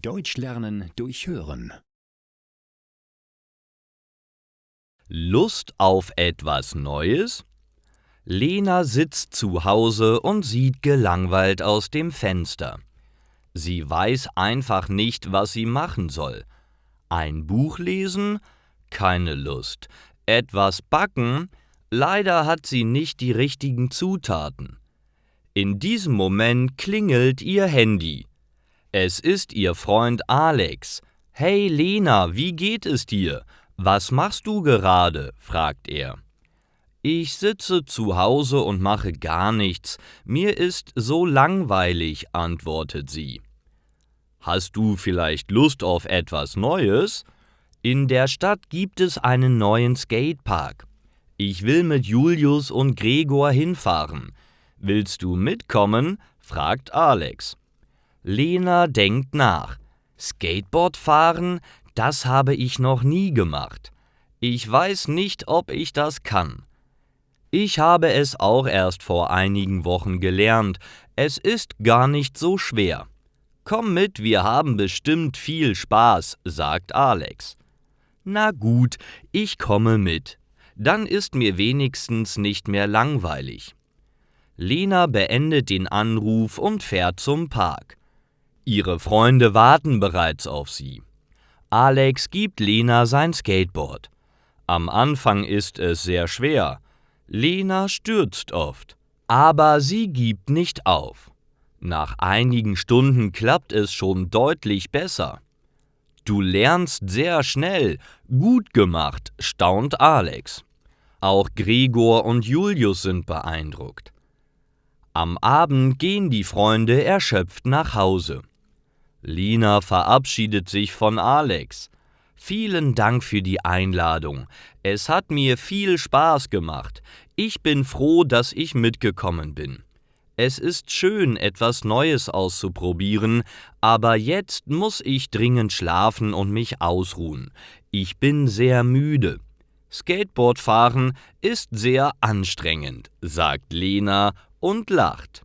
Deutsch lernen durch Hören. Lust auf etwas Neues? Lena sitzt zu Hause und sieht gelangweilt aus dem Fenster. Sie weiß einfach nicht, was sie machen soll. Ein Buch lesen? Keine Lust. Etwas backen? Leider hat sie nicht die richtigen Zutaten. In diesem Moment klingelt ihr Handy. Es ist ihr Freund Alex. »Hey Lena, wie geht es dir? Was machst du gerade?« fragt er. »Ich sitze zu Hause und mache gar nichts. Mir ist so langweilig«, antwortet sie. »Hast du vielleicht Lust auf etwas Neues? In der Stadt gibt es einen neuen Skatepark. Ich will mit Julius und Gregor hinfahren. Willst du mitkommen?« fragt Alex. Lena denkt nach. Skateboard fahren, das habe ich noch nie gemacht. Ich weiß nicht, ob ich das kann. Ich habe es auch erst vor einigen Wochen gelernt. Es ist gar nicht so schwer. Komm mit, wir haben bestimmt viel Spaß, sagt Alex. Na gut, ich komme mit. Dann ist mir wenigstens nicht mehr langweilig. Lena beendet den Anruf und fährt zum Park. Ihre Freunde warten bereits auf sie. Alex gibt Lena sein Skateboard. Am Anfang ist es sehr schwer. Lena stürzt oft, aber sie gibt nicht auf. Nach einigen Stunden klappt es schon deutlich besser. »Du lernst sehr schnell. Gut gemacht«, staunt Alex. Auch Gregor und Julius sind beeindruckt. Am Abend gehen die Freunde erschöpft nach Hause. Lena verabschiedet sich von Alex. »Vielen Dank für die Einladung. Es hat mir viel Spaß gemacht. Ich bin froh, dass ich mitgekommen bin. Es ist schön, etwas Neues auszuprobieren, aber jetzt muss ich dringend schlafen und mich ausruhen. Ich bin sehr müde. Skateboardfahren ist sehr anstrengend«, sagt Lena und lacht.